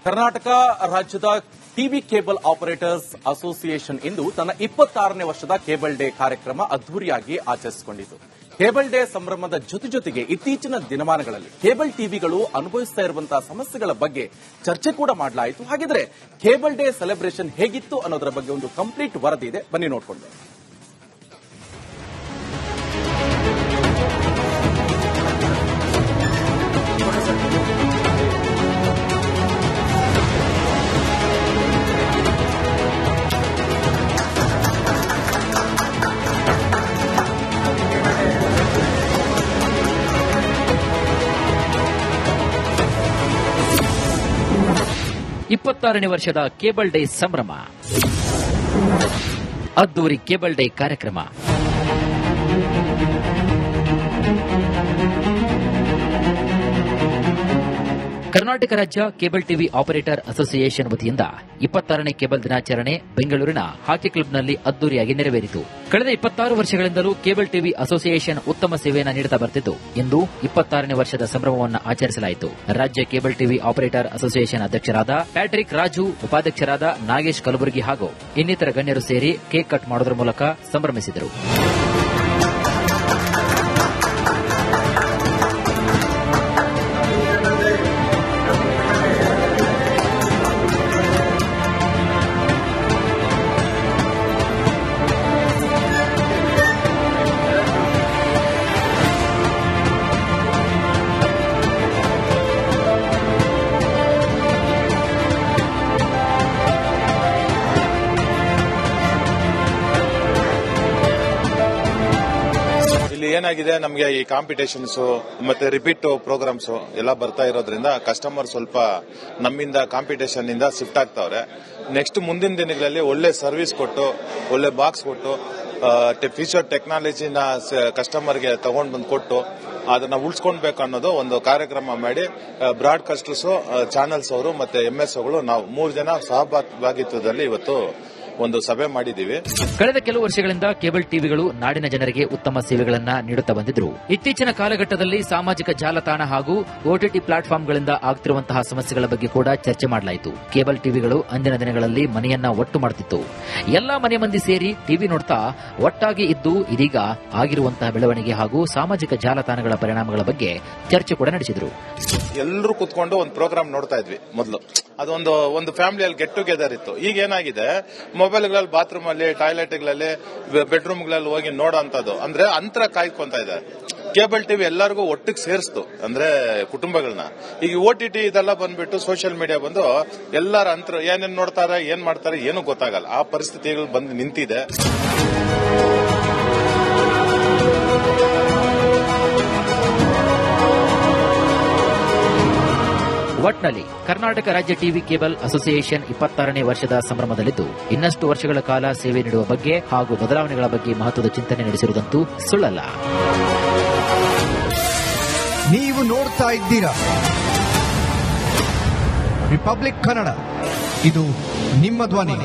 ಕರ್ನಾಟಕ ರಾಜ್ಯದ TV cable operators association ಇಂದು ತನ್ನ 26ನೇ ವರ್ಷದ ಕೇಬಲ್ ಡೇ ಕಾರ್ಯಕ್ರಮ ಅದ್ದೂರಿಯಾಗಿ ಆಚರಿಸಿಕೊಂಡಿತು. ಕೇಬಲ್ ಡೇ ಸಂಭ್ರಮದ ಜೊತೆಗೆ ಇತ್ತೀಚಿನ ದಿನಮಾನಗಳಲ್ಲಿ ಕೇಬಲ್ ಟಿವಿಗಳು ಅನುಭವಿಸ್ತಾ ಇರುವಂತಹ ಸಮಸ್ಯೆಗಳ ಬಗ್ಗೆ ಚರ್ಚೆ ಕೂಡ ಮಾಡಲಾಯಿತು. ಹಾಗಿದ್ರೆ ಕೇಬಲ್ ಡೇ ಸೆಲೆಬ್ರೇಷನ್ ಹೇಗಿತ್ತು ಅನ್ನೋದರ ಬಗ್ಗೆ ಒಂದು ಕಂಪ್ಲೀಟ್ ವರದಿ ಇದೆ, ಬನ್ನಿ ನೋಡ್ಕೊಂಡು. ನೇ ವರ್ಷದ ಕೇಬಲ್ ಡೇ ಸಂಭ್ರಮ, ಅದ್ದೂರಿ ಕೇಬಲ್ ಡೇ ಕಾರ್ಯಕ್ರಮ. ಕರ್ನಾಟಕ ರಾಜ್ಯ ಕೇಬಲ್ ಟಿವಿ ಆಪರೇಟರ್ ಅಸೋಸಿಯೇಷನ್ ವತಿಯಿಂದ 26ನೇ ಕೇಬಲ್ ದಿನಾಚರಣೆ ಬೆಂಗಳೂರಿನ ಹಾಕಿ ಕ್ಲಬ್ನಲ್ಲಿ ಅದ್ದೂರಿಯಾಗಿ ನೆರವೇರಿತು. ಕಳೆದ 26 ವರ್ಷಗಳಿಂದಲೂ ಕೇಬಲ್ ಟಿವಿ ಅಸೋಸಿಯೇಷನ್ ಉತ್ತಮ ಸೇವೆಯನ್ನು ನೀಡುತ್ತಾ ಬರ್ತಿದ್ದು, ಇಂದು 26ನೇ ವರ್ಷದ ಸಂಭ್ರಮವನ್ನು ಆಚರಿಸಲಾಯಿತು. ರಾಜ್ಯ ಕೇಬಲ್ ಟಿವಿ ಆಪರೇಟರ್ ಅಸೋಸಿಯೇಷನ್ ಅಧ್ಯಕ್ಷರಾದ ಪ್ಯಾಟ್ರಿಕ್ ರಾಜು, ಉಪಾಧ್ಯಕ್ಷರಾದ ನಾಗೇಶ್ ಕಲಬುರ್ಗಿ ಹಾಗೂ ಇನ್ನಿತರ ಗಣ್ಯರು ಸೇರಿ ಕೇಕ್ ಕಟ್ ಮಾಡುವುದರ ಮೂಲಕ ಸಂಭ್ರಮಿಸಿದರು. ಏನಾಗಿದೆ, ನಮಗೆ ಈ ಕಾಂಪಿಟೇಷನ್ಸ್ ಮತ್ತೆ ರಿಪೀಟ್ ಪ್ರೋಗ್ರಾಮ್ಸ್ ಎಲ್ಲ ಬರ್ತಾ ಇರೋದ್ರಿಂದ ಕಸ್ಟಮರ್ ಸ್ವಲ್ಪ ನಮ್ಮಿಂದ ಕಾಂಪಿಟೇಷನ್ ಇಂದ ಶಿಫ್ಟ್ ಆಗ್ತಾವ್ರೆ. ನೆಕ್ಸ್ಟ್ ಮುಂದಿನ ದಿನಗಳಲ್ಲಿ ಒಳ್ಳೆ ಸರ್ವಿಸ್ ಕೊಟ್ಟು, ಒಳ್ಳೆ ಬಾಕ್ಸ್ ಕೊಟ್ಟು, ಫ್ಯೂಚರ್ ಟೆಕ್ನಾಲಜಿನ ಕಸ್ಟಮರ್ಗೆ ತಗೊಂಡ್ ಬಂದು ಕೊಟ್ಟು ಅದನ್ನ ಉಳಿಸ್ಕೊಳ್ಬೇಕು ಅನ್ನೋದು ಒಂದು ಕಾರ್ಯಕ್ರಮ ಮಾಡಿ ಬ್ರಾಡ್ಕಾಸ್ಟರ್ಸ್, ಚಾನೆಲ್ಸ್ ಅವರು ಮತ್ತೆ ಎಂಎಸ್ ಗಳು ನಾವು 3 ಜನ ಸಹಭಾಗಿತ್ವದಲ್ಲಿ ಇವತ್ತು ಒಂದು ಸಭೆ ಮಾಡಿದ್ದೀವಿ. ಕಳೆದ ಕೆಲವು ವರ್ಷಗಳಿಂದ ಕೇಬಲ್ ಟಿವಿಗಳು ನಾಡಿನ ಜನರಿಗೆ ಉತ್ತಮ ಸೇವೆಗಳನ್ನು ನೀಡುತ್ತಾ ಬಂದಿದ್ರು. ಇತ್ತೀಚಿನ ಕಾಲಘಟ್ಟದಲ್ಲಿ ಸಾಮಾಜಿಕ ಜಾಲತಾಣ ಹಾಗೂ ಓಟಿಟಿ ಪ್ಲಾಟ್ಫಾರ್ಮ್ಗಳಿಂದ ಆಗ್ತಿರುವಂತಹ ಸಮಸ್ಯೆಗಳ ಬಗ್ಗೆ ಕೂಡ ಚರ್ಚೆ ಮಾಡಲಾಯಿತು. ಕೇಬಲ್ ಟಿವಿಗಳು ಅಂದಿನ ದಿನಗಳಲ್ಲಿ ಮನೆಯನ್ನ ಒಟ್ಟು ಮಾಡುತ್ತಿತ್ತು. ಎಲ್ಲಾ ಮನೆ ಮಂದಿ ಸೇರಿ ಟಿವಿ ನೋಡ್ತಾ ಒಟ್ಟಾಗಿ ಇದ್ದು ಇದೀಗ ಆಗಿರುವಂತಹ ಬೆಳವಣಿಗೆ ಹಾಗೂ ಸಾಮಾಜಿಕ ಜಾಲತಾಣಗಳ ಪರಿಣಾಮಗಳ ಬಗ್ಗೆ ಚರ್ಚೆ ಕೂಡ ನಡೆಸಿದ್ರು. ಎಲ್ಲರೂ ಕುತ್ಕೊಂಡು ಒಂದು ಪ್ರೋಗ್ರಾಮ್ ನೋಡ್ತಾ ಇದ್ವಿ. ಮೊದಲು ಅದೊಂದು ಫ್ಯಾಮಿಲಿಯಲ್ಲಿ ಗೆಟ್ ಟುಗೆದರ್ ಇತ್ತು. ಈಗ ಏನಾಗಿದೆ, ಮೊಬೈಲ್ಗಳಲ್ಲಿ, ಬಾತ್ರೂಮ್ ಅಲ್ಲಿ, ಟಾಯ್ಲೆಟ್ಗಳಲ್ಲಿ, ಬೆಡ್ರೂಮ್ಗಳಲ್ಲಿ ಹೋಗಿ ನೋಡೋಂಥದ್ದು, ಅಂದ್ರೆ ಅಂತರ ಕಾಯ್ಕೊಂತ ಇದೆ. ಕೇಬಲ್ ಟಿವಿ ಎಲ್ಲರಿಗೂ ಒಟ್ಟಿಗೆ ಸೇರಿಸ್ತು, ಅಂದ್ರೆ ಕುಟುಂಬಗಳನ್ನ. ಈಗ OTT ಇದೆಲ್ಲ ಬಂದ್ಬಿಟ್ಟು ಸೋಷಿಯಲ್ ಮೀಡಿಯಾ ಬಂದು ಎಲ್ಲರ ಅಂತರ ಏನೇನ್ ನೋಡ್ತಾರೆ, ಏನ್ ಮಾಡ್ತಾರೆ ಏನು ಗೊತ್ತಾಗಲ್ಲ. ಆ ಪರಿಸ್ಥಿತಿಗಳು ಬಂದು ನಿಂತಿದೆ. ಒಟ್ನಲ್ಲಿ ಕರ್ನಾಟಕ ರಾಜ್ಯ ಟಿವಿ ಕೇಬಲ್ ಅಸೋಸಿಯೇಷನ್ 26ನೇ ವರ್ಷದ ಸಂಭ್ರಮದಲ್ಲಿದ್ದು, ಇನ್ನಷ್ಟು ವರ್ಷಗಳ ಕಾಲ ಸೇವೆ ನೀಡುವ ಬಗ್ಗೆ ಹಾಗೂ ಬದಲಾವಣೆಗಳ ಬಗ್ಗೆ ಮಹತ್ವದ ಚಿಂತನೆ ನಡೆಸಿರುವುದಂತೂ ಸುಳ್ಳಲ್ಲ. ನೀವು ನೋಡ್ತಾ ಇದ್ದೀರಾ ರಿಪಬ್ಲಿಕ್ ಕನ್ನಡ, ಇದು ನಿಮ್ಮ ಧ್ವನಿ.